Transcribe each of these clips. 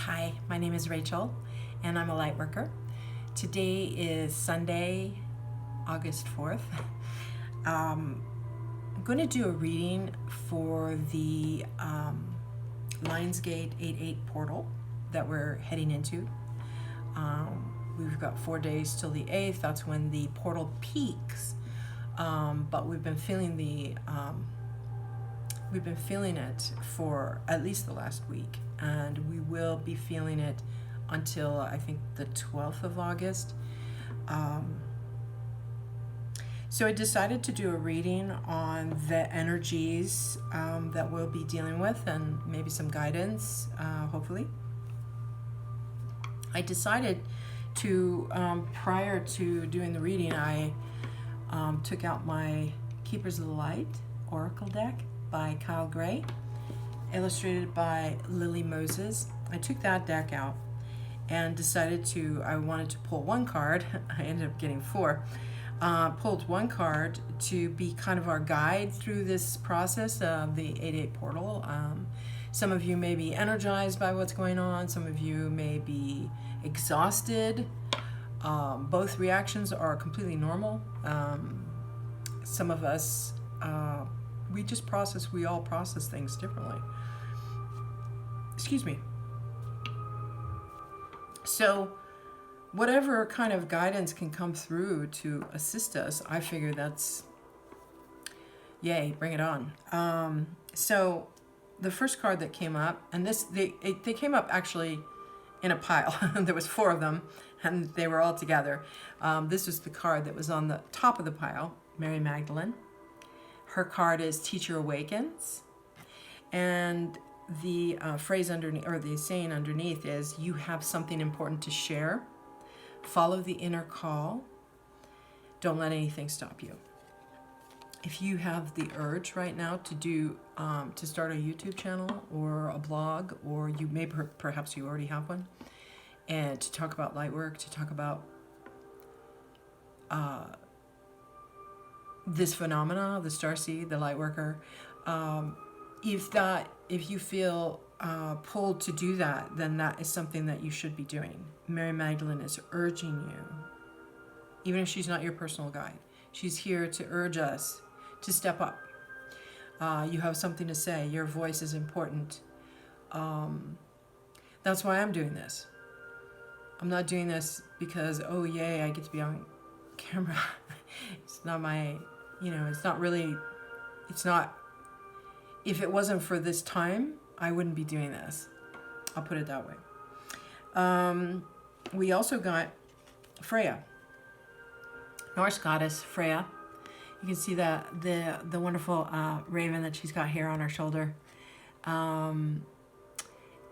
Hi, my name is Rachel, and I'm a light worker. Today is Sunday, August 4th. I'm going to do a reading for the Lionsgate 8-8 portal that we're heading into. We've got 4 days till the 8th. That's when the portal peaks. But we've been feeling it for at least the last week, and we will be feeling it until I think the 12th of August. So I decided to do a reading on the energies that we'll be dealing with, and maybe some guidance, hopefully. I decided to, prior to doing the reading, I took out my Keepers of the Light Oracle deck by Kyle Gray, illustrated by Lily Moses. I took that deck out and decided I wanted to pull one card. I ended up getting 4. Pulled one card to be kind of our guide through this process of the 8-8 portal. Some of you may be energized by what's going on. Some of you may be exhausted. Both reactions are completely normal. Some of us, we all process things differently. Excuse me. So whatever kind of guidance can come through to assist us, I figure that's, yay, bring it on. So the first card that came up, and they came up actually in a pile. There was 4 of them, and they were all together. This was the card that was on the top of the pile, Mary Magdalene. Her card is Teacher Awakens, and the phrase underneath, or the saying underneath, is you have something important to share. Follow the inner call. Don't let anything stop you. If you have the urge right now to do to start a YouTube channel or a blog, or you may perhaps you already have one, and to talk about light work, to talk about this phenomena, the Starseed, the light worker, if you feel pulled to do that, then that is something that you should be doing. Mary Magdalene is urging you, even if she's not your personal guide. She's here to urge us to step up. You have something to say. Your voice is important. That's why I'm doing this. I'm not doing this because, oh yay, I get to be on camera. It's not my, it's not really, if it wasn't for this time, I wouldn't be doing this. I'll put it that way. We also got Freya, Norse goddess Freya. You can see the wonderful raven that she's got here on her shoulder. And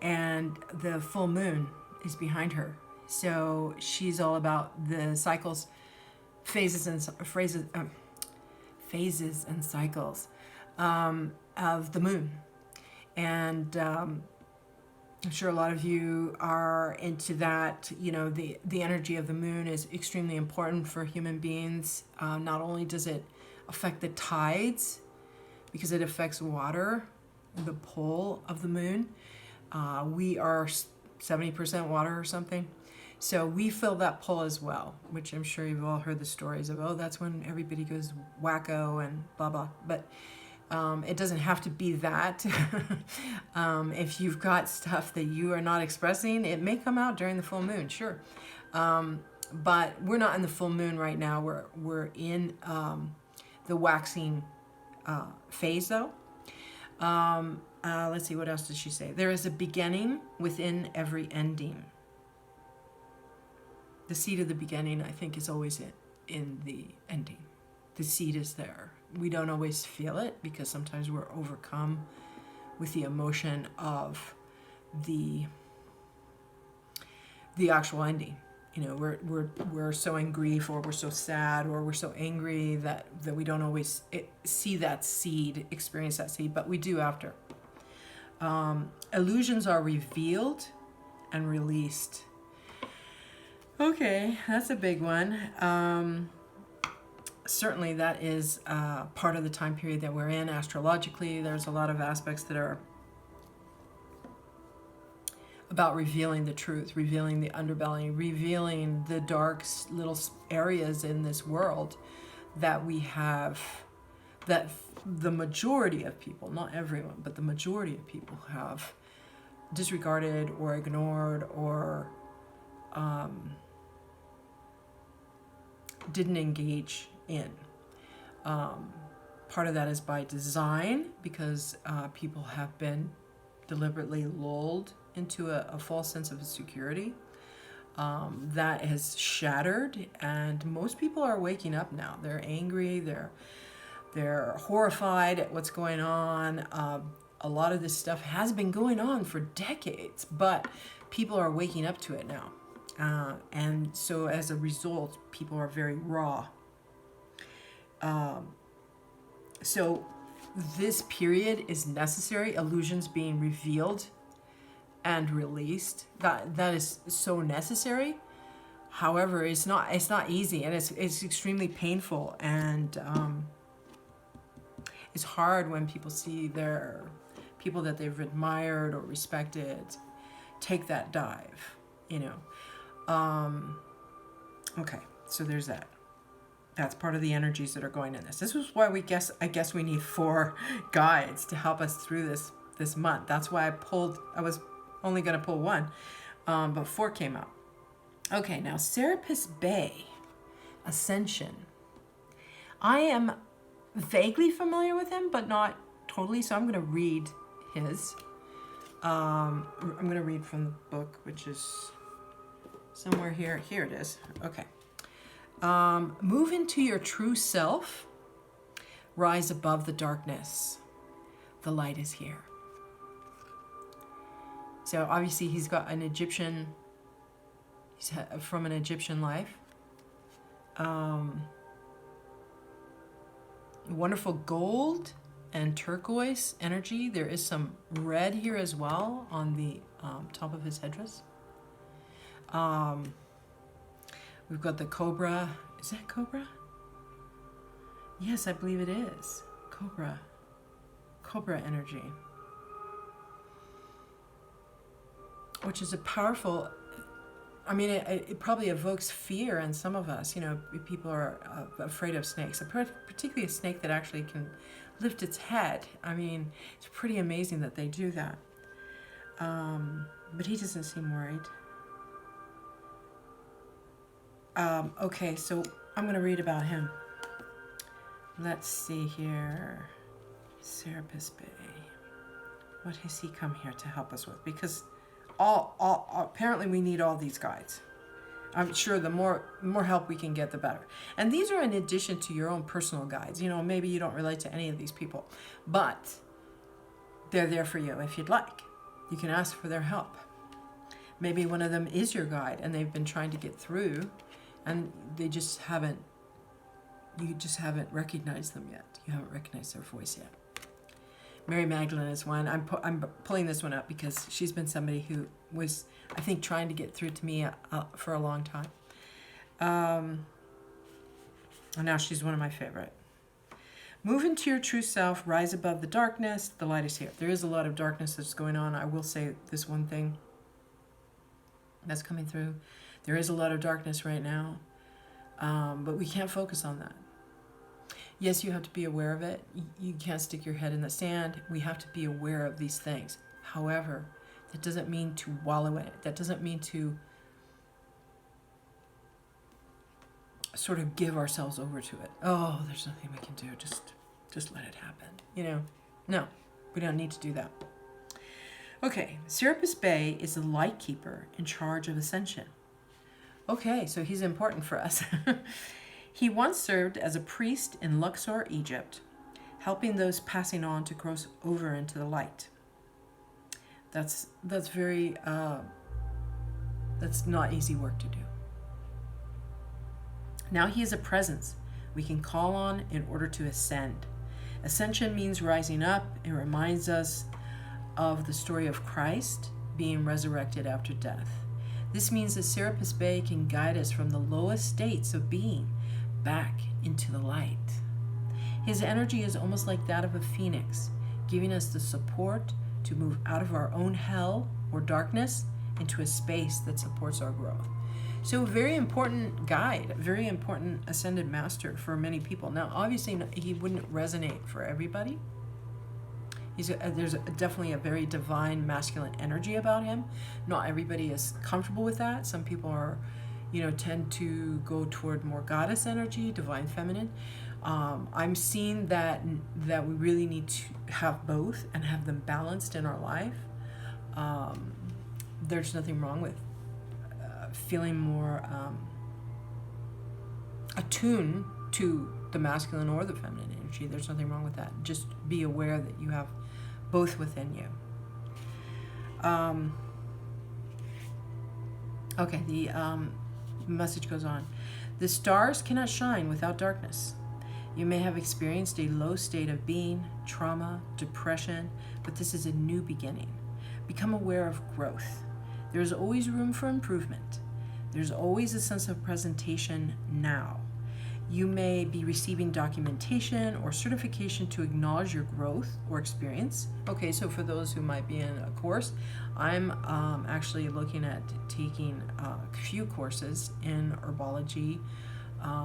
the full moon is behind her. So she's all about the cycles, phases and cycles of the moon. And I'm sure a lot of you are into that. The energy of the moon is extremely important for human beings. Not only does it affect the tides, because it affects water, the pull of the moon. We are 70% water or something. So we feel that pull as well, which I'm sure you've all heard the stories of, oh, that's when everybody goes wacko and blah, blah. But it doesn't have to be that. If you've got stuff that you are not expressing, it may come out during the full moon, sure. But we're not in the full moon right now. We're in the waxing phase, though. Let's see, what else did she say? There is a beginning within every ending. The seed of the beginning, I think, is always in the ending. The seed is there. We don't always feel it because sometimes we're overcome with the emotion of the actual ending. We're so in grief, or we're so sad, or we're so angry that we don't always see that seed, experience that seed, but we do after. Illusions are revealed and released. Okay, that's a big one. Certainly that is part of the time period that we're in astrologically. There's a lot of aspects that are about revealing the truth, revealing the underbelly, revealing the dark little areas in this world that we have, that the majority of people, not everyone, but the majority of people have disregarded or ignored or didn't engage in. Part of that is by design, because people have been deliberately lulled into a false sense of security that has shattered, and most people are waking up now. They're angry, they're horrified at what's going on. A lot of this stuff has been going on for decades, but people are waking up to it now. And so as a result, people are very raw. So this period is necessary, illusions being revealed and released. That is so necessary. However, it's not easy, and it's extremely painful, and it's hard when people see their people that they've admired or respected take that dive, you know. Okay, so there's that. That's part of the energies that are going in this. This is why I guess we need 4 guides to help us through this month. That's why I was only going to pull 1, but 4 came out. Okay, now Serapis Bey, Ascension. I am vaguely familiar with him, but not totally, so I'm going to read his. I'm going to read from the book, which is somewhere here. Here it is. Okay. Move into your true self. Rise above the darkness. The light is here. So obviously he's got an Egyptian, he's from an Egyptian life. Wonderful gold and turquoise energy. There is some red here as well on the top of his headdress. We've got the cobra. Is that cobra? Yes, I believe it is. Cobra. Cobra energy. Which is a powerful, I mean, it probably evokes fear in some of us. You know, people are afraid of snakes, particularly a snake that actually can lift its head. I mean, it's pretty amazing that they do that. But he doesn't seem worried. Okay, so I'm going to read about him. Let's see here. Serapis Bey. What has he come here to help us with? Because apparently we need all these guides. I'm sure the more help we can get, the better. And these are in addition to your own personal guides. You know, maybe you don't relate to any of these people, but they're there for you if you'd like. You can ask for their help. Maybe one of them is your guide and they've been trying to get through, and you just haven't recognized them yet. You haven't recognized their voice yet. Mary Magdalene is one. I'm pulling this one up because she's been somebody who was, I think, trying to get through to me for a long time. And now she's one of my favorite. Move into your true self. Rise above the darkness. The light is here. There is a lot of darkness that's going on. I will say this one thing that's coming through. There is a lot of darkness right now, but we can't focus on that. Yes, you have to be aware of it. You can't stick your head in the sand. We have to be aware of these things. However, that doesn't mean to wallow in it. That doesn't mean to sort of give ourselves over to it. Oh, there's nothing we can do. Just let it happen. You know, no, we don't need to do that. Okay, Serapis Bey is the light keeper in charge of ascension. Okay, so he's important for us. He once served as a priest in Luxor, Egypt, helping those passing on to cross over into the light. That's very, that's not easy work to do. Now he is a presence we can call on in order to ascend. Ascension means rising up. It reminds us of the story of Christ being resurrected after death. This means that Serapis Bey can guide us from the lowest states of being back into the light. His energy is almost like that of a phoenix, giving us the support to move out of our own hell or darkness into a space that supports our growth. So a very important guide, a very important ascended master for many people. Now, obviously, he wouldn't resonate for everybody. There's definitely a very divine masculine energy about him. Not everybody is comfortable with that. Some people are, tend to go toward more goddess energy, divine feminine. I'm seeing that we really need to have both and have them balanced in our life. There's nothing wrong with feeling more attuned to the masculine or the feminine energy. There's nothing wrong with that. Just be aware that you have both within you. Okay, the message goes on. The stars cannot shine without darkness. You may have experienced a low state of being, trauma, depression, but this is a new beginning. Become aware of growth. There is always room for improvement. There's always a sense of presentation now. You may be receiving documentation or certification to acknowledge your growth or experience. Okay, so for those who might be in a course, I'm actually looking at taking a few courses in herbology.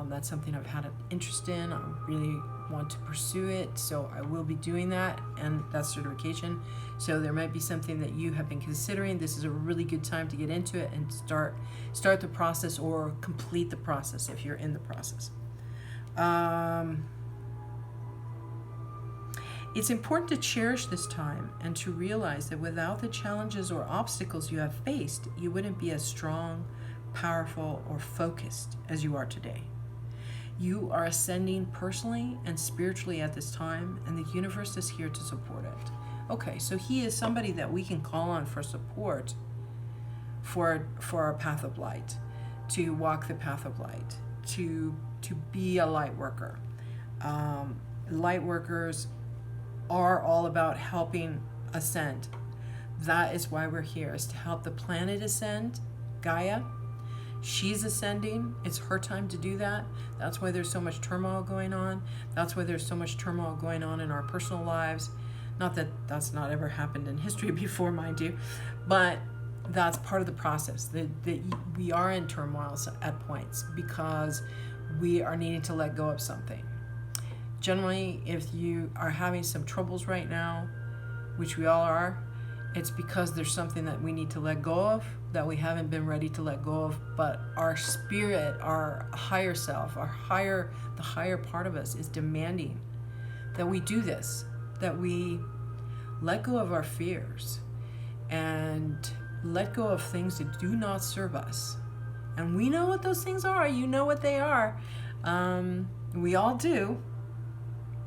That's something I've had an interest in. I really want to pursue it, so I will be doing that, and that's certification. So there might be something that you have been considering. This is a really good time to get into it and start the process or complete the process if you're in the process. It's important to cherish this time and to realize that without the challenges or obstacles you have faced, you wouldn't be as strong, powerful, or focused as you are today. You are ascending personally and spiritually at this time, and the universe is here to support it. Okay, so he is somebody that we can call on for support for our path of light, to walk the path of light, to be a light worker. Light workers are all about helping ascend. That is why we're here, is to help the planet ascend. Gaia, she's ascending. It's her time to do that. That's why there's so much turmoil going on. That's why there's so much turmoil going on in our personal lives. Not that that's not ever happened in history before, mind you, but that's part of the process. That we are in turmoil at points because we are needing to let go of something. Generally, if you are having some troubles right now, which we all are, it's because there's something that we need to let go of that we haven't been ready to let go of, but our spirit, our higher self, the higher part of us is demanding that we do this, that we let go of our fears and let go of things that do not serve us. And we know what those things are. You know what they are. We all do,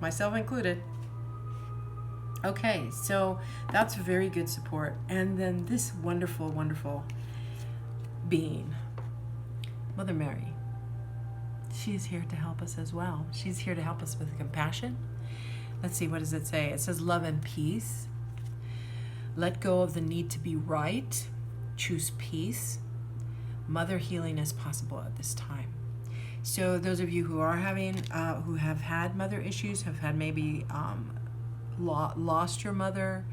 myself included. Okay, so that's very good support. And then this wonderful, wonderful being, Mother Mary, she's here to help us as well. She's here to help us with compassion. Let's see, what does it say? It says love and peace. Let go of the need to be right. Choose peace. Mother healing is possible at this time. So those of you who are having, who have had mother issues, have had maybe lost your mother,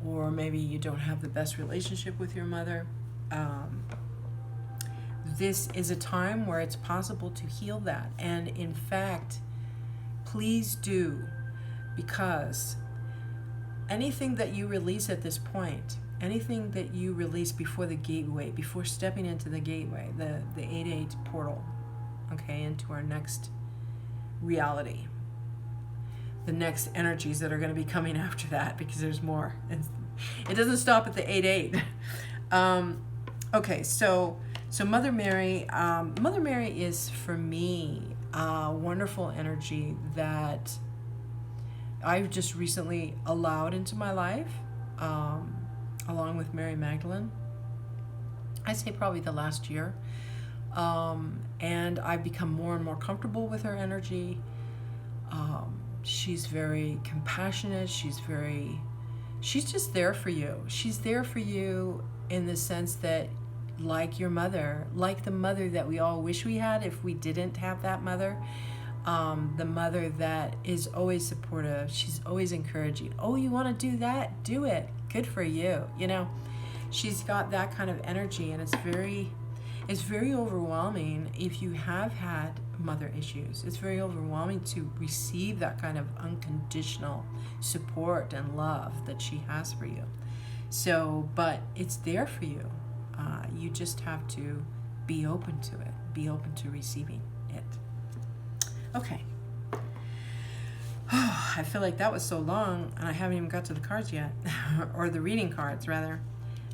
or maybe you don't have the best relationship with your mother, this is a time where it's possible to heal that. And in fact, please do, because anything that you release at this point, anything that you release before the gateway, before stepping into the gateway, the 8-8 portal, okay, into our next reality, the next energies that are going to be coming after that, because there's more. It doesn't stop at the 8-8. Okay, so Mother Mary is, for me, a wonderful energy that I've just recently allowed into my life, along with Mary Magdalene. I'd say probably the last year. And I've become more and more comfortable with her energy. She's very compassionate. She's just there for you. She's there for you in the sense that, like your mother, like the mother that we all wish we had if we didn't have that mother, the mother that is always supportive. She's always encouraging. Oh, you want to do that? Do it. Good for you. You know, she's got that kind of energy, and it's very overwhelming if you have had mother issues. It's very overwhelming to receive that kind of unconditional support and love that she has for you. So, but it's there for you. You just have to be open to it. Be open to receiving it. Okay. I feel like that was so long, and I haven't even got to the cards yet, or the reading cards, rather.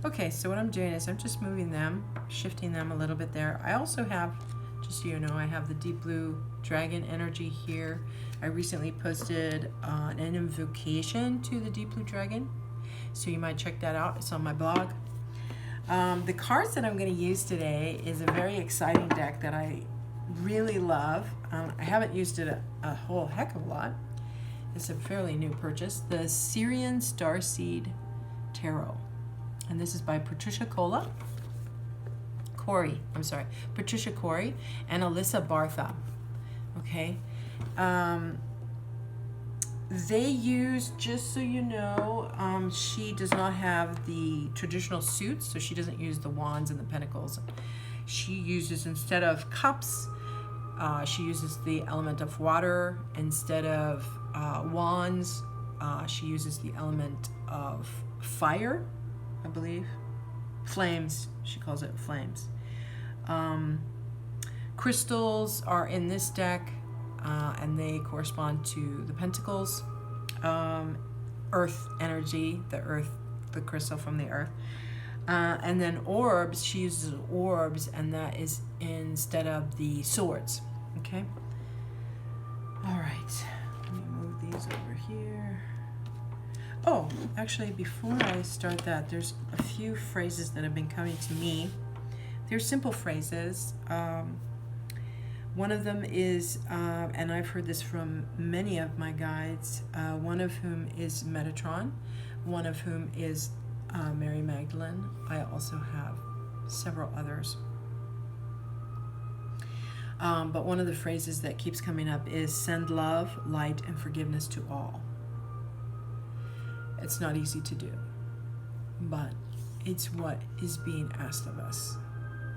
Okay, so what I'm doing is I'm just moving them, shifting them a little bit there. I also have, just so you know, I have the deep blue dragon energy here. I recently posted an invocation to the deep blue dragon, so you might check that out. It's on my blog. The cards that I'm going to use today is a very exciting deck that I really love. I haven't used it a whole heck of a lot. It's a fairly new purchase. The Sirian Starseed Tarot. And this is by Patricia Cori, Patricia Cori and Alysa Bartha. Okay. They use, just so you know, she does not have the traditional suits, so she doesn't use the wands and the pentacles. She uses, instead of cups, she uses the element of water. Instead of wands, she uses the element of fire, I believe. Flames, she calls it flames. Crystals are in this deck, and they correspond to the pentacles, earth energy, the crystal from the earth. And then orbs, she uses orbs, and that is instead of the swords. Okay? All right. Let me move these over here. Oh, actually, before I start that, there's a few phrases that have been coming to me. They're simple phrases. One of them is, and I've heard this from many of my guides, one of whom is Metatron, one of whom is Mary Magdalene. I also have several others. But one of the phrases that keeps coming up is send love, light, and forgiveness to all. It's not easy to do, but it's what is being asked of us,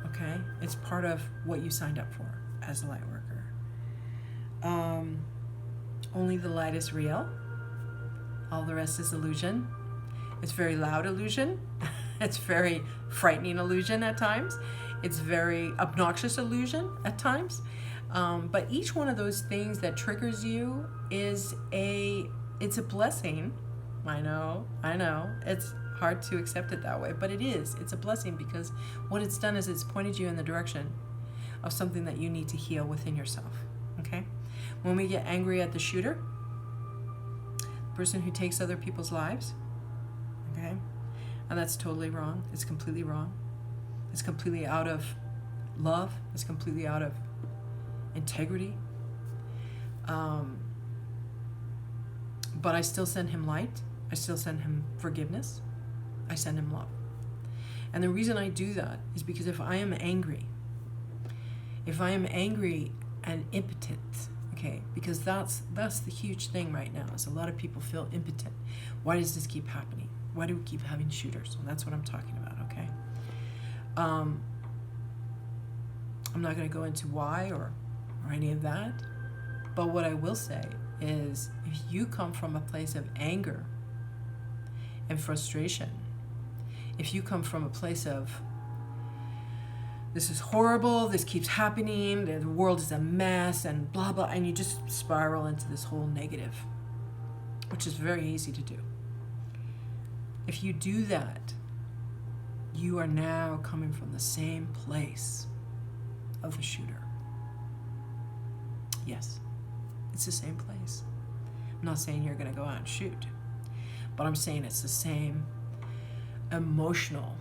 okay? It's part of what you signed up for as a light worker. Only the light is real. All the rest is illusion. It's very loud illusion. It's very frightening illusion at times. It's very obnoxious illusion at times. But each one of those things that triggers you it's a blessing. I know. It's hard to accept it that way, but it is. It's a blessing because what it's done is it's pointed you in the direction of something that you need to heal within yourself, okay? When we get angry at the shooter, the person who takes other people's lives, okay? And that's totally wrong. It's completely wrong. It's completely out of love. It's completely out of integrity. But I still send him light. I still send him forgiveness. I send him love. And the reason I do that is because if I am angry and impotent, okay, because that's the huge thing right now, is a lot of people feel impotent. Why does this keep happening? Why do we keep having shooters? And that's what I'm talking about, okay? I'm not going to go into why or any of that, but what I will say is if you come from a place of anger and frustration, if you come from a place of this is horrible, this keeps happening, the world is a mess, and blah, blah, and you just spiral into this whole negative, which is very easy to do. If you do that, you are now coming from the same place of the shooter. Yes, it's the same place. I'm not saying you're going to go out and shoot, but I'm saying it's the same emotional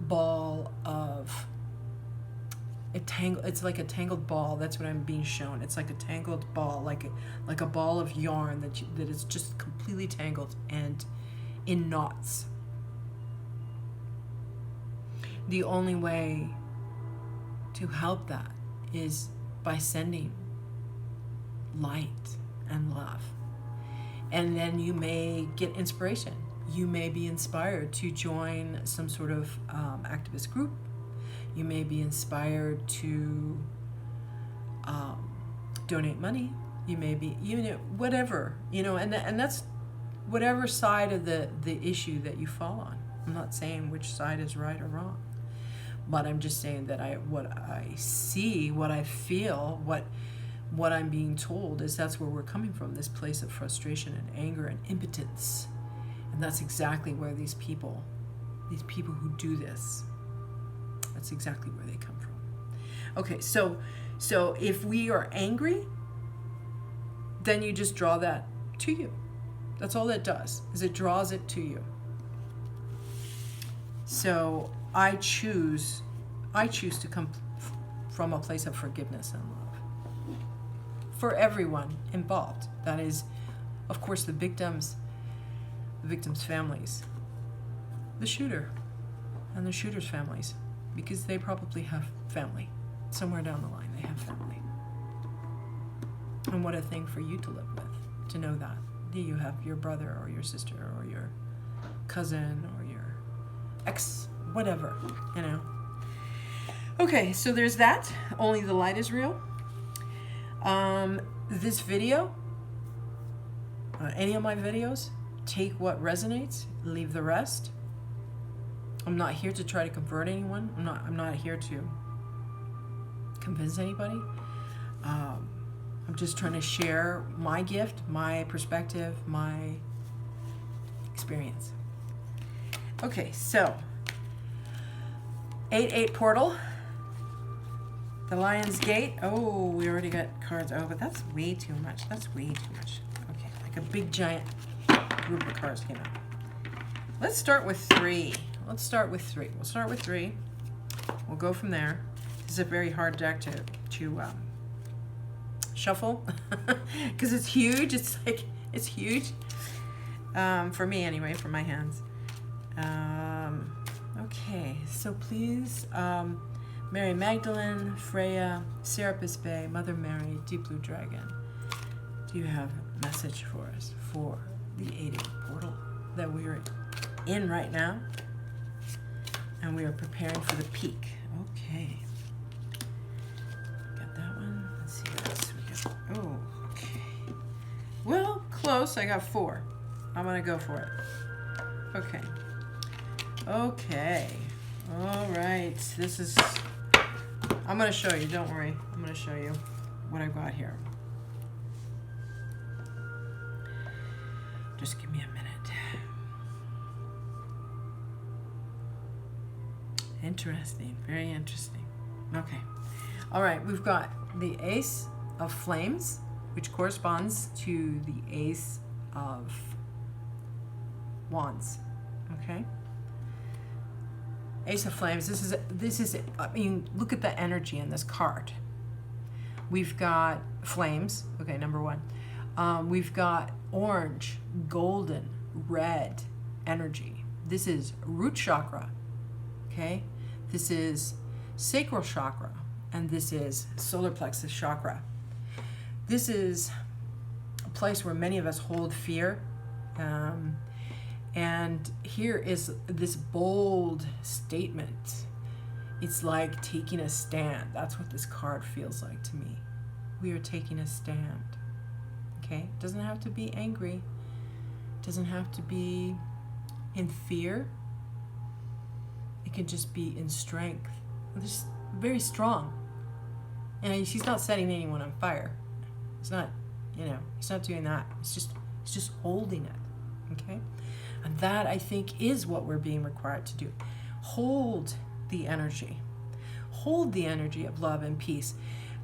ball of it's like a tangled ball. That's what I'm being shown. It's like a tangled ball, like a ball of yarn that is just completely tangled and in knots. The only way to help that is by sending light and love. And then you may get inspiration You may be inspired to join some sort of activist group. You may be inspired to donate money. You may be, whatever, and that's whatever side of the issue that you fall on. I'm not saying which side is right or wrong, but I'm just saying that what I see, what I feel, what I'm being told is that's where we're coming from, this place of frustration and anger and impotence. And that's exactly where these people who do this, that's exactly where they come from. Okay, so if we are angry, then you just draw that to you. That's all it does, is it draws it to you. So I choose to come from a place of forgiveness and love for everyone involved. That is, of course, the victims' families, the shooter, and the shooter's families, because they probably have family. Somewhere down the line, they have family. And what a thing for you to live with, to know that you have your brother or your sister or your cousin or your ex, whatever, Okay, so there's that. Only the light is real. This video, any of my videos, take what resonates, leave the rest. I'm not here to try to convert anyone. I'm not here to convince anybody. I'm just trying to share my gift, my perspective, my experience. Okay, so 8-8 portal, the Lion's Gate. Oh, we already got cards. Oh, but that's way too much. That's way too much. Okay, like a big giant group of cards came out. Let's start with 3. We'll start with 3. We'll go from there. This is a very hard deck to shuffle because it's huge. It's huge for me anyway, for my hands. Okay, so please, Mary Magdalene, Freya, Serapis Bey, Mother Mary, Deep Blue Dragon, do you have a message for us for the 8-8 portal that we're in right now? And we are preparing for the peak. Okay. Got that one. Let's see what else we got. Oh, okay. Well, close. I got 4. I'm going to go for it. Okay. Okay. All right. This is... I'm going to show you. Don't worry. I'm going to show you what I've got here. Just give me a minute. Interesting. Very interesting. Okay. All right. We've got the Ace of Flames, which corresponds to the Ace of Wands. Okay. Ace of Flames. This is. I mean, look at the energy in this card. We've got flames. Okay, number 1. We've got orange, golden, red energy. This is root chakra. Okay. This is sacral chakra, and this is solar plexus chakra. This is a place where many of us hold fear. And here is this bold statement. It's like taking a stand. That's what this card feels like to me. We are taking a stand. Okay? It doesn't have to be angry. It doesn't have to be in fear. It can just be in strength. Just very strong. And she's not setting anyone on fire. It's not, he's not doing that. It's just holding it. Okay? And that, I think, is what we're being required to do. Hold the energy. Hold the energy of love and peace.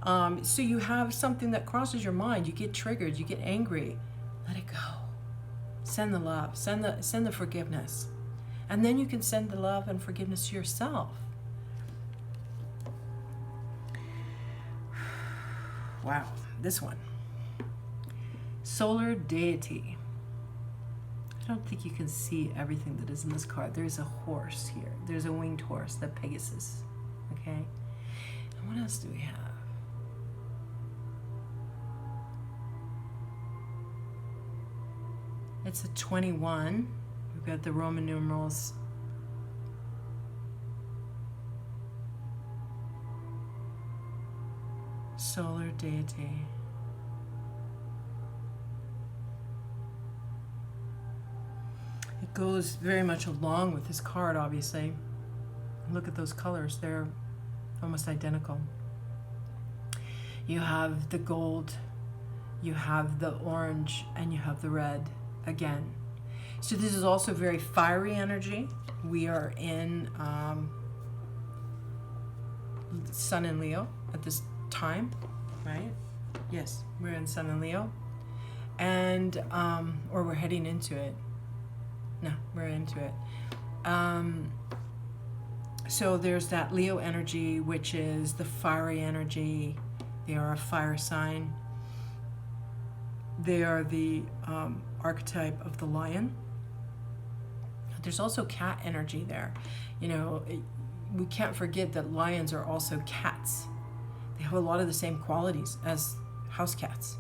So you have something that crosses your mind. You get triggered. You get angry. Let it go. Send the love. Send the forgiveness. And then you can send the love and forgiveness to yourself. Wow. This one. Solar deity. I don't think you can see everything that is in this card. There's a horse here. There's a winged horse, the Pegasus. Okay? And what else do we have? It's a 21. We've got the Roman numerals. Solar deity. It goes very much along with this card, obviously. Look at those colors, they're almost identical. You have the gold, you have the orange, and you have the red again. So this is also very fiery energy. We are in Sun and Leo at this time, right? Yes, we're in Sun and Leo. And, or we're heading into it. No, we're into it. So there's that Leo energy, which is the fiery energy. They are a fire sign. They are the archetype of the lion. There's also cat energy there. You know, we can't forget that lions are also cats. They have a lot of the same qualities as house cats.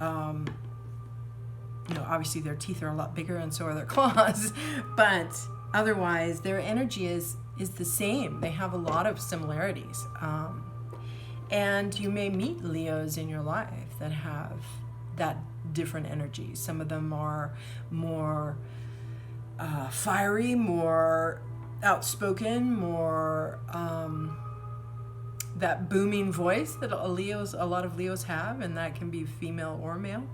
You know, obviously their teeth are a lot bigger and so are their claws, but otherwise their energy is the same. They have a lot of similarities. And you may meet Leos in your life that have that different energy. Some of them are more fiery, more outspoken, more that booming voice that a lot of Leos have, and that can be female or male.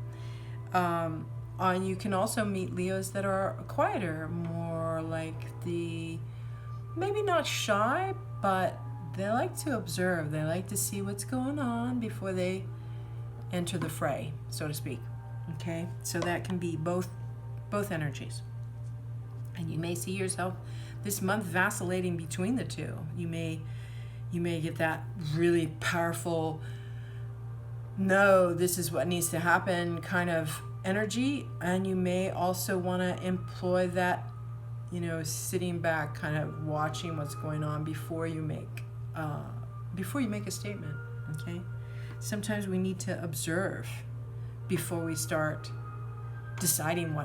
And you can also meet Leos that are quieter, more like maybe not shy, but they like to observe. They like to see what's going on before they enter the fray, so to speak. Okay, so that can be both energies. And you may see yourself this month vacillating between the two. You may get that really powerful, no, this is what needs to happen kind of energy, and you may also want to employ that, you know, sitting back, kind of watching what's going on before you make a statement. Okay, sometimes we need to observe before we start deciding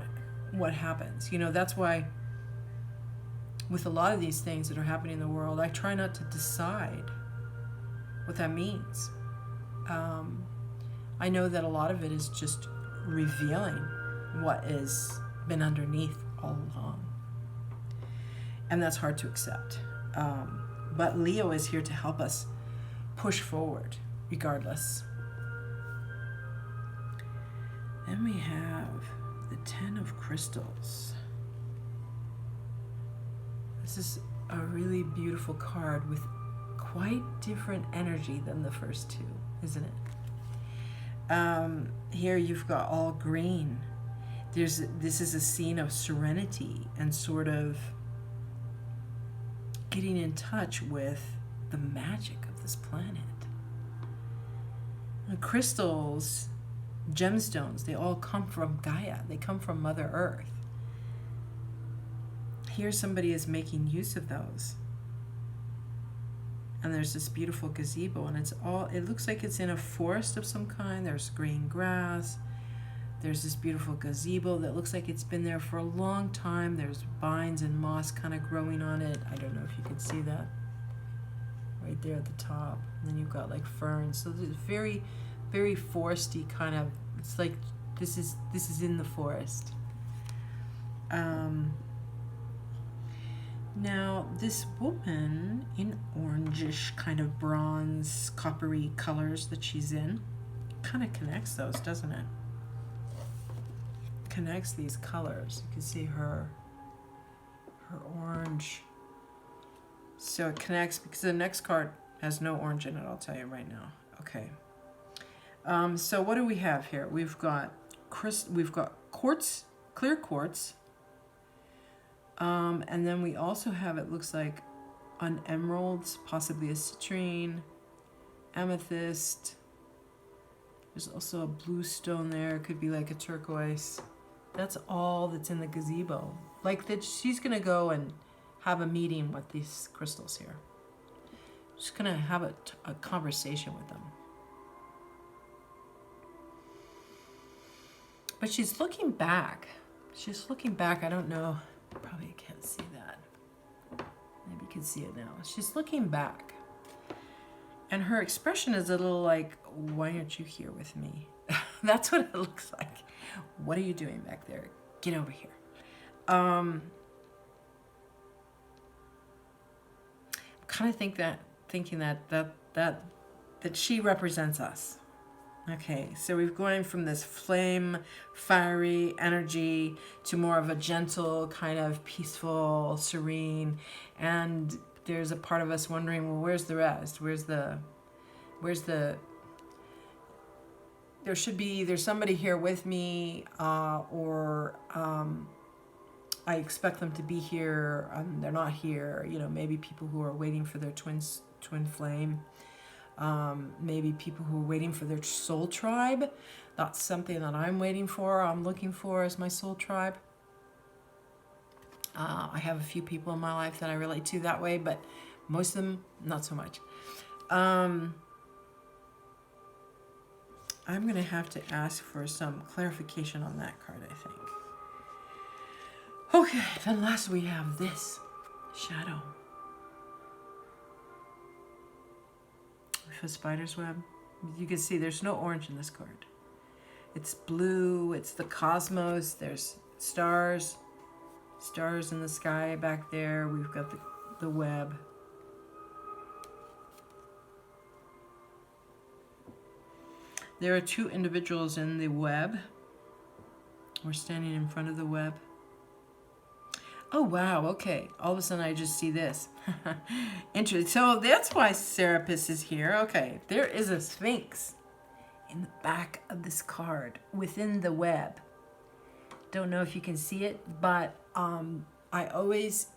what happens. You know, that's why with a lot of these things that are happening in the world, I try not to decide what that means. I know that a lot of it is just revealing what has been underneath all along. And that's hard to accept. But Leo is here to help us push forward regardless. Then we have the 10 of Crystals. This is a really beautiful card with quite different energy than the first two, isn't it? Here you've got all green. This is a scene of serenity and sort of getting in touch with the magic of this planet. And crystals, gemstones, they all come from Gaia. They come from Mother Earth. Here somebody is making use of those. And there's this beautiful gazebo, and it looks like it's in a forest of some kind. There's green grass. There's this beautiful gazebo that looks like it's been there for a long time. There's vines and moss kind of growing on it. I don't know if you can see that right there at the top. And then you've got like ferns. So it's very, very foresty kind of. It's like this is in the forest. Now, this woman in orangish kind of bronze, coppery colors that she's in, kind of connects those, doesn't it? Connects these colors. You can see her orange. So it connects, because the next card has no orange in it, I'll tell you right now. Okay. So what do we have here? We've got quartz, clear quartz. And then we also have, it looks like, an emeralds, possibly a citrine, amethyst. There's also a blue stone there. It could be like a turquoise. That's all that's in the gazebo. Like that, she's gonna go and have a meeting with these crystals here. She's gonna have a conversation with them. But she's looking back She's looking back. I don't know. Probably can't see that. Maybe you can see it now. She's looking back. And her expression is a little like, why aren't you here with me? That's what it looks like. What are you doing back there? Get over here. Kind of thinking that she represents us. Okay, so we've gone from this flame, fiery energy to more of a gentle, kind of peaceful, serene, and there's a part of us wondering, well, where's the rest? There's somebody here with me, or I expect them to be here, they're not here, you know, maybe people who are waiting for their twin flame. Maybe people who are waiting for their soul tribe. That's something that I'm waiting for, I'm looking for as my soul tribe. I have a few people in my life that I relate to that way, but most of them, not so much. I'm going to have to ask for some clarification on that card, I think. Okay, then last we have this shadow. A spider's web. You can see there's no orange in this card. It's blue, it's the cosmos, there's stars in the sky back there. We've got the web. There are two individuals in the web. We're standing in front of the web. Oh, wow, okay. All of a sudden I just see this. Interesting. So that's why Serapis is here. Okay, there is a sphinx in the back of this card within the web. Don't know if you can see it, but I always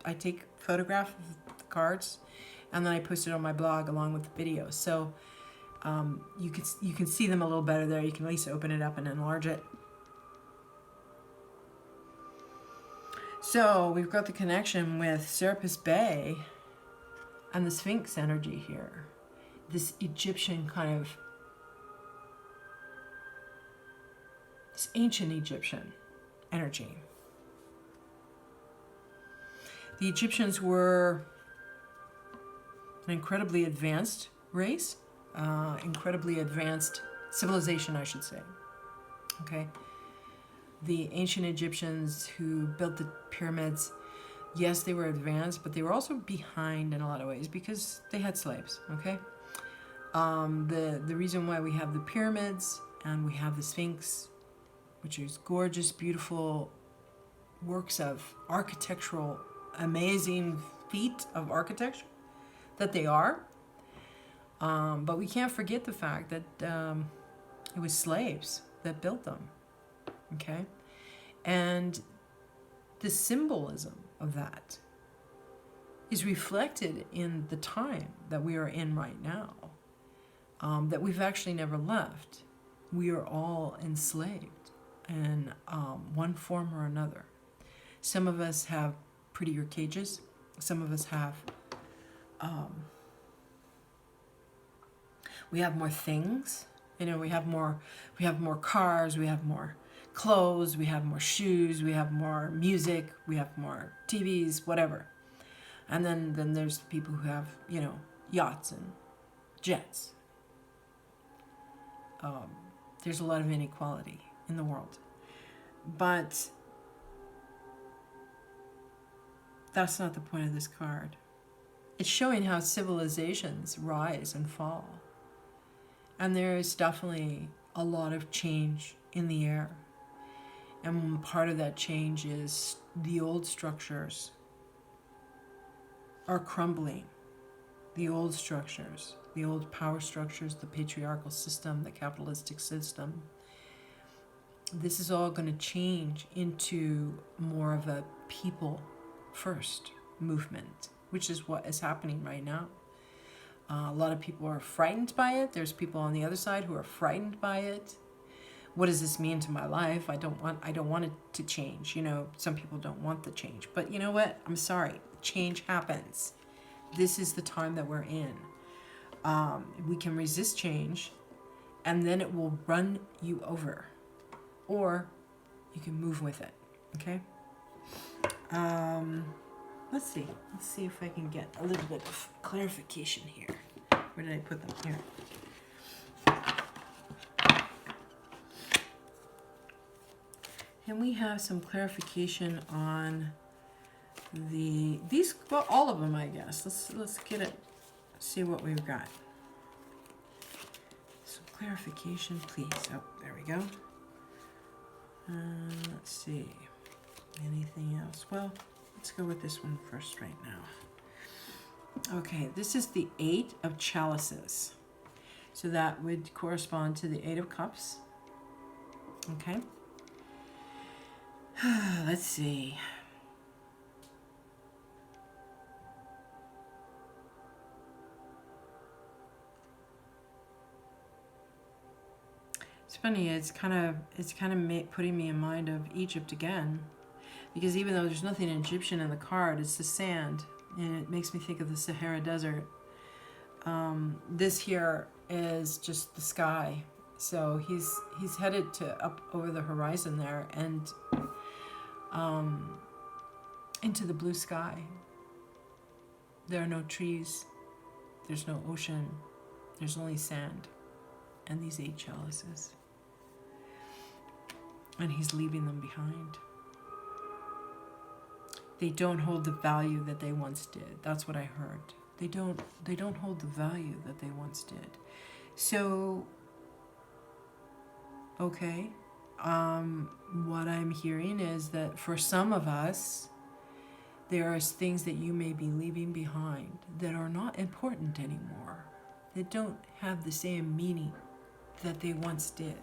I take photographs of the cards and then I post it on my blog along with the video. So you can see them a little better there. You can at least open it up and enlarge it. So we've got the connection with Serapis Bey and the Sphinx energy here. This Egyptian kind of, this ancient Egyptian energy. The Egyptians were an incredibly advanced race, incredibly advanced civilization, I should say. Okay. The ancient Egyptians who built the pyramids, yes, they were advanced, but they were also behind in a lot of ways because they had slaves, okay? The reason why we have the pyramids and we have the Sphinx, which is gorgeous, beautiful works of architectural, amazing feat of architecture that they are. But we can't forget the fact that it was slaves that built them. Okay, and the symbolism of that is reflected in the time that we are in right now, that we've actually never left. We are all enslaved in one form or another. Some of us have prettier cages. Some of us have, we have more things. You know, we have more cars, we have more clothes, we have more shoes, we have more music, we have more TVs, whatever. And then there's people who have, you know, yachts and jets. There's a lot of inequality in the world. But that's not the point of this card. It's showing how civilizations rise and fall. And there is definitely a lot of change in the air. And part of that change is the old structures are crumbling. The old structures, the old power structures, the patriarchal system, the capitalistic system. This is all going to change into more of a people first movement, which is what is happening right now. A lot of people are frightened by it. There's people on the other side who are frightened by it. What does this mean to my life? I don't want it to change. You know, some people don't want the change. But you know what? I'm sorry. Change happens. This is the time that we're in. We can resist change, and then it will run you over. Or you can move with it. Okay. Let's see if I can get a little bit of clarification here. Where did I put them? Here. Can we have some clarification on these? Well, all of them, I guess. Let's get it. See what we've got. Some clarification, please. Oh, there we go. Let's see. Anything else? Well, let's go with this one first right now. Okay, this is the 8 of chalices. So that would correspond to the 8 of cups. Okay. Let's see. It's funny. It's kind of putting me in mind of Egypt again, because even though there's nothing Egyptian in the card, it's the sand, and it makes me think of the Sahara Desert. This here is just the sky. So he's headed to up over the horizon there and into the blue sky. There are no trees. There's no ocean. There's only sand and these 8 chalices. And he's leaving them behind. They don't hold the value that they once did. That's what I heard. They don't hold the value that they once did. So, okay. What I'm hearing is that for some of us, there are things that you may be leaving behind that are not important anymore, that don't have the same meaning that they once did.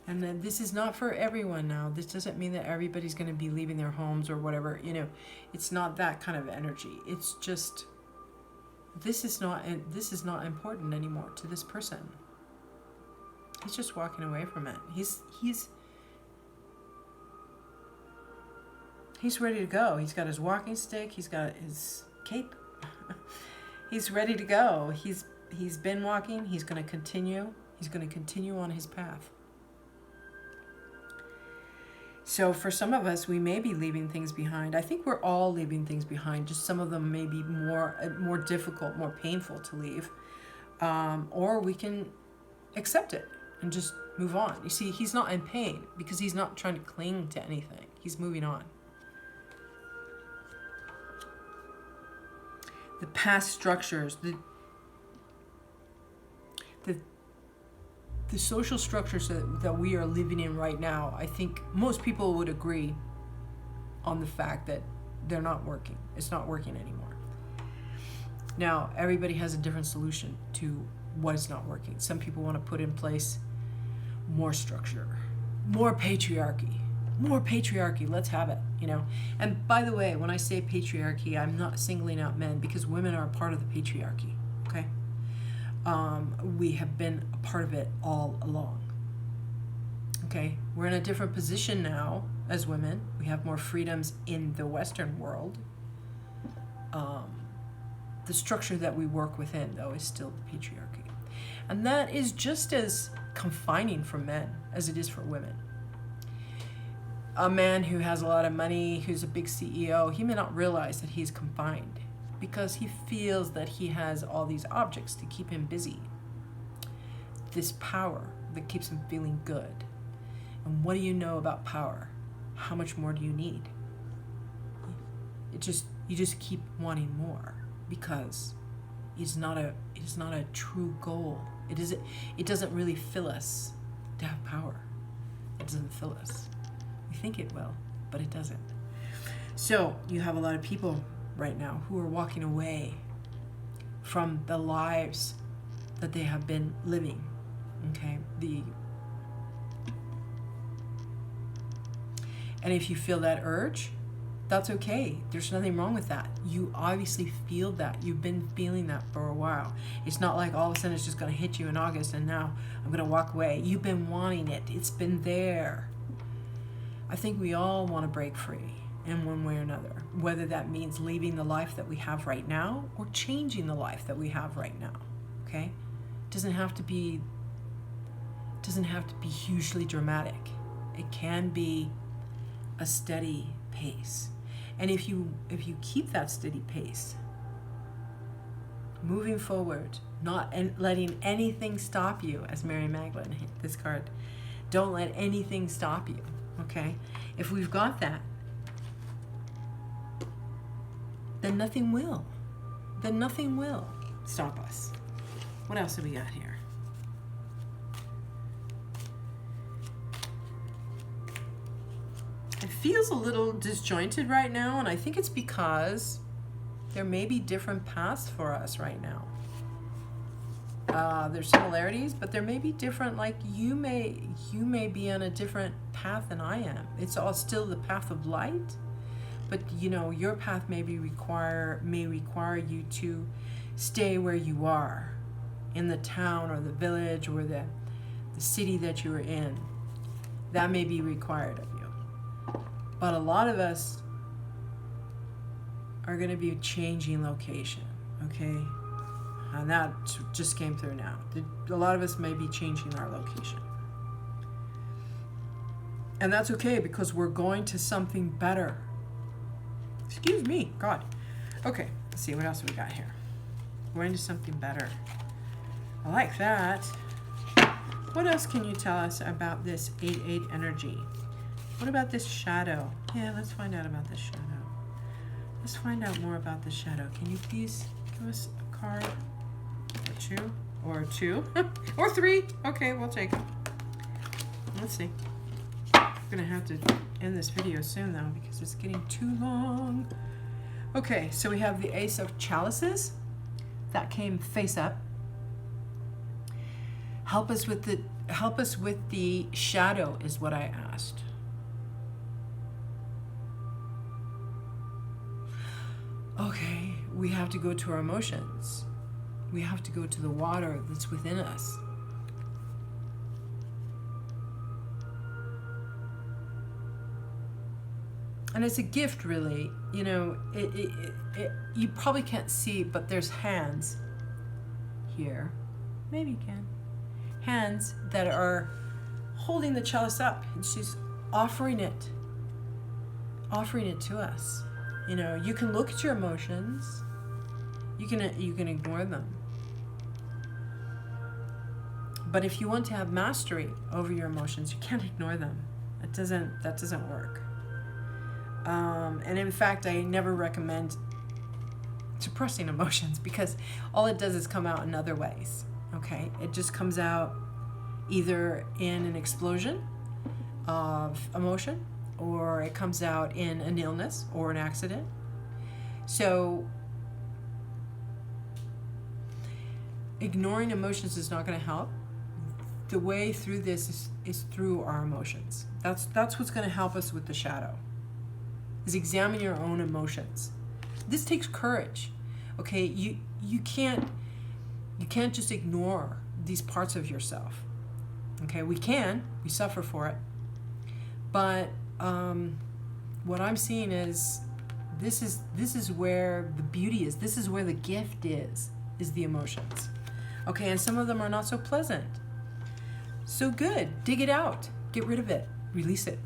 And then this is not for everyone now. This doesn't mean that everybody's going to be leaving their homes or whatever. You know, it's not that kind of energy. It's just, this is not important anymore to this person. He's just walking away from it. He's ready to go. He's got his walking stick. He's got his cape. He's ready to go. He's been walking. He's going to continue. He's going to continue on his path. So for some of us, we may be leaving things behind. I think we're all leaving things behind. Just some of them may be more difficult, more painful to leave. Or we can accept it and just move on. You see, he's not in pain because he's not trying to cling to anything. He's moving on. The past structures, the social structures that we are living in right now, I think most people would agree on the fact that they're not working. It's not working anymore. Now, everybody has a different solution to what is not working. Some people want to put in place more structure, more patriarchy. Let's have it, you know. And by the way, when I say patriarchy, I'm not singling out men, because women are a part of the patriarchy, okay? We have been a part of it all along. Okay, we're in a different position now as women. We have more freedoms in the Western world. The structure that we work within, though, is still the patriarchy. And that is just as confining for men as it is for women. A man who has a lot of money, who's a big CEO, he may not realize that he's confined, because he feels that he has all these objects to keep him busy. This power that keeps him feeling good. And what do you know about power? How much more do you need? You just keep wanting more, because it's not a true goal. It doesn't really fill us to have power. It doesn't fill us. We think it will, but it doesn't. So you have a lot of people right now who are walking away from the lives that they have been living. Okay, and if you feel that urge, that's okay. There's nothing wrong with that. You obviously feel that. You've been feeling that for a while. It's not like all of a sudden it's just going to hit you in August and now I'm going to walk away. You've been wanting it. It's been there. I think we all want to break free in one way or another, whether that means leaving the life that we have right now or changing the life that we have right now. Okay? It doesn't have to be doesn't have to be hugely dramatic. It can be a steady pace. And if you keep that steady pace, moving forward, not letting anything stop you, as Mary Magdalene hit this card, don't let anything stop you, okay? If we've got that, then nothing will. Then nothing will stop us. What else have we got here? It feels a little disjointed right now, and I think it's because there may be different paths for us right now. There's similarities, but there may be different, like you may be on a different path than I am. It's all still the path of light, but you know, your path may require you to stay where you are, in the town or the village or the city that you're in. That may be required of you. But a lot of us are going to be changing location, okay? And that just came through now. A lot of us may be changing our location. And that's okay, because we're going to something better. Excuse me, God. Okay, let's see, what else we got here? We're into something better. I like that. What else can you tell us about this 8-8 energy? What about this shadow? Yeah, let's find out about this shadow. Let's find out more about the shadow. Can you please give us a card? Or two? Or three? Okay, we'll take it. Let's see. I'm gonna have to end this video soon though, because it's getting too long. Okay, so we have the Ace of Chalices. That came face up. Help us with the shadow is what I asked. Okay, we have to go to our emotions. We have to go to the water that's within us. And it's a gift, really. You know, you probably can't see, but there's hands here. Maybe you can. Hands that are holding the chalice up, and she's offering it to us. You know, you can look at your emotions. You can ignore them. But if you want to have mastery over your emotions, you can't ignore them. That doesn't work. And in fact, I never recommend suppressing emotions, because all it does is come out in other ways. Okay, it just comes out either in an explosion of emotion, or it comes out in an illness or an accident. So ignoring emotions is not going to help. The way through this is through our emotions. That's what's going to help us with the shadow, is examine your own emotions. This takes courage. Okay, you can't just ignore these parts of yourself. Okay, we suffer for it, but what I'm seeing is this is where the beauty is. This is where the gift is the emotions. Okay, and some of them are not so pleasant. So good, dig it out, get rid of it, release it.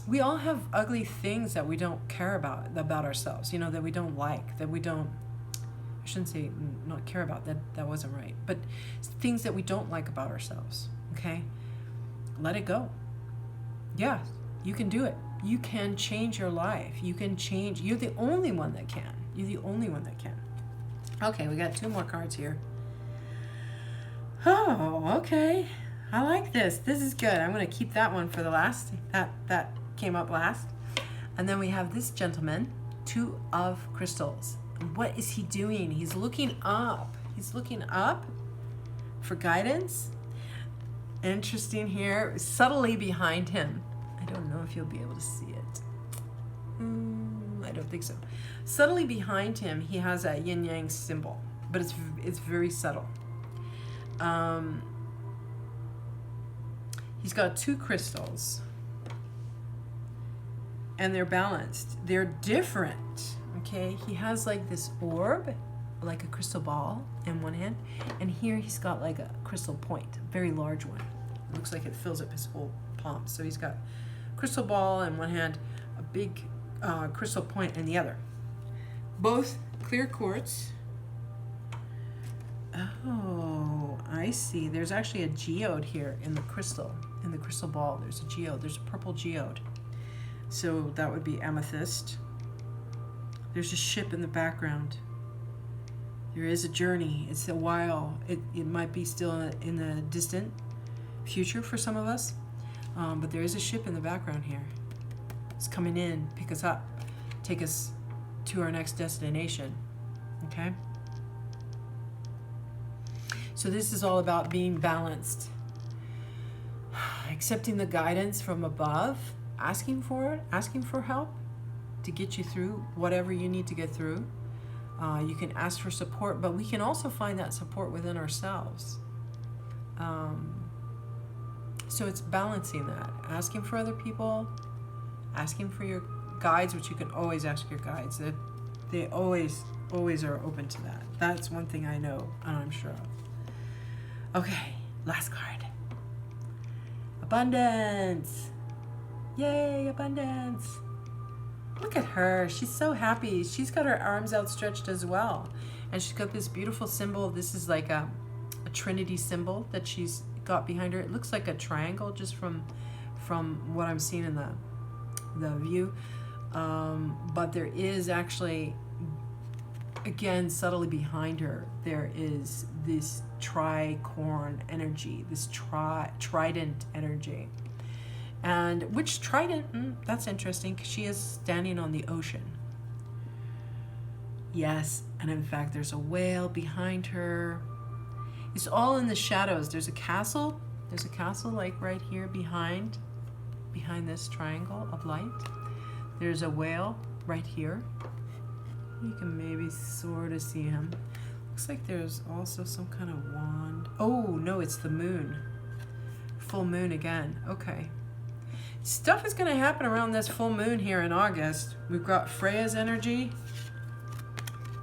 We all have ugly things that we don't care about ourselves, you know, that we don't like, that we don't, I shouldn't say not care about, that wasn't right, but things that we don't like about ourselves, okay? Let it go. Yeah, you can do it. You can change your life. You can change, you're the only one that can. You're the only one that can. Okay, we got 2 more cards here. Oh, okay. I like this. This is good. I'm going to keep that one for the last. That came up last. And then we have this gentleman, 2 of crystals. What is he doing? He's looking up. He's looking up for guidance. Interesting here. Subtly behind him. I don't know if you'll be able to see it. I don't think so. Subtly behind him, he has a yin-yang symbol, but it's very subtle. He's got 2 crystals, and they're balanced. They're different, Okay, he has like this orb, like a crystal ball in one hand, and here he's got like a crystal point, a very large one. It looks like it fills up his whole palm. So he's got crystal ball in one hand, a big crystal point in the other. Both clear quartz. Oh, I see. There's actually a geode here in the crystal ball. There's a geode. There's a purple geode. So that would be amethyst. There's a ship in the background. There is a journey. It's a while. It might be still in the distant future for some of us, but there is a ship in the background here. It's coming in, pick us up, take us to our next destination. Okay? So this is all about being balanced, accepting the guidance from above, asking for it, asking for help to get you through whatever you need to get through. You can ask for support, but we can also find that support within ourselves. So it's balancing that, asking for other people, asking for your guides, which you can always ask your guides. They always are open to that. That's one thing I know, and I'm sure of. Okay, last card. Abundance. Yay, abundance. Look at her. She's so happy. She's got her arms outstretched as well. And she's got this beautiful symbol. This is like a Trinity symbol that she's got behind her. It looks like a triangle just from what I'm seeing in the view. But there is actually, again, subtly behind her, there is this tricorn energy, this trident energy. And which trident, that's interesting, because she is standing on the ocean. Yes, and in fact, there's a whale behind her. It's all in the shadows. There's a castle like right here behind this triangle of light. There's a whale right here. You can maybe sort of see him. Looks like there's also some kind of wand. Oh, no, it's the moon. Full moon again. Okay. Stuff is going to happen around this full moon here in August. We've got Freya's energy.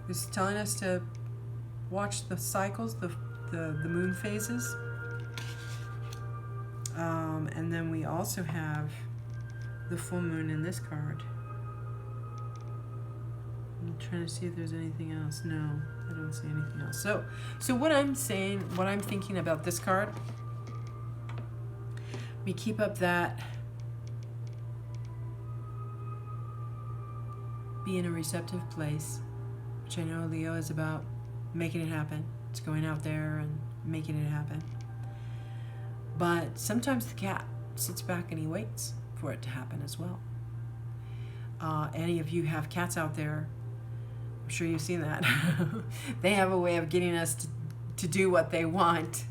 It's telling us to watch the cycles, the moon phases. And then we also have the full moon in this card. I'm trying to see if there's anything else. No, I don't see anything else. So what I'm saying, what I'm thinking about this card, we keep up that be in a receptive place, which I know Leo is about making it happen. It's going out there and making it happen. But sometimes the cat sits back and he waits for it to happen as well. Any of you have cats out there, I'm sure you've seen that. They have a way of getting us to do what they want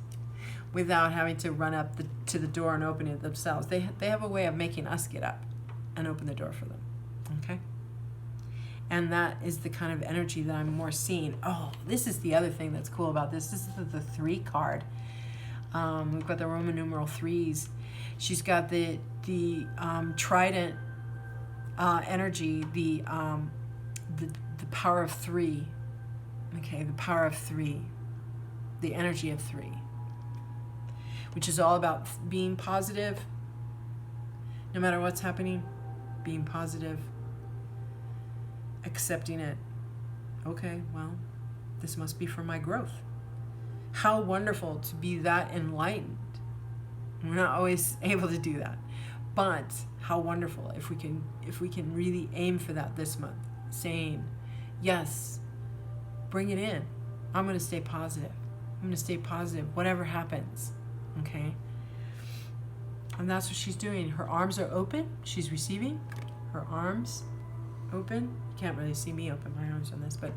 without having to run up to the door and open it themselves. They have a way of making us get up and open the door for them. Okay? And that is the kind of energy that I'm more seeing. Oh, this is the other thing that's cool about this. This is the 3 card. We've got the Roman numeral 3s. She's got the trident energy, the power of 3. Okay, the power of 3, the energy of 3, which is all about being positive, no matter what's happening, being positive, accepting it. Okay, well, this must be for my growth. How wonderful to be that enlightened. We're not always able to do that, but how wonderful if we can really aim for that this month, saying, yes, bring it in. I'm going to stay positive. I'm going to stay positive, whatever happens. Okay? And that's what she's doing. Her arms are open. She's receiving. Her arms open. You can't really see me open my arms on this, but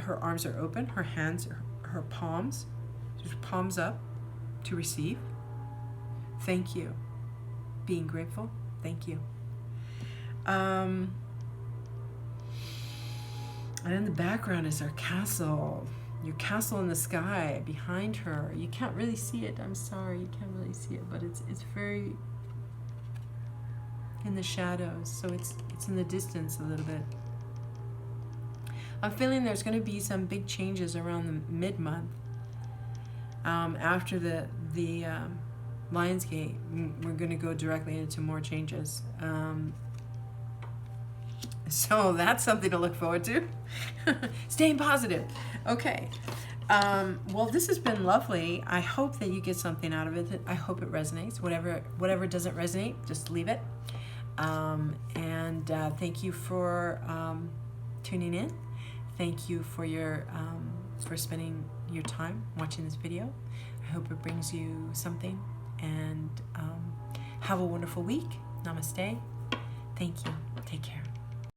her arms are open. Her hands, her palms, just palms up to receive. Thank you. Being grateful. Thank you. And in the background is our castle. Your castle in the sky behind her. You can't really see it. I'm sorry, you can't really see it, but it's very in the shadows, so it's in the distance a little bit. I'm feeling there's going to be some big changes around the mid-month. After the Lionsgate, we're going to go directly into more changes. So that's something to look forward to. Staying positive. Okay. Well, this has been lovely. I hope that you get something out of it. I hope it resonates. Whatever doesn't resonate, just leave it. And thank you for tuning in. Thank you for your for spending your time watching this video. I hope it brings you something. And have a wonderful week. Namaste. Thank you. Take care.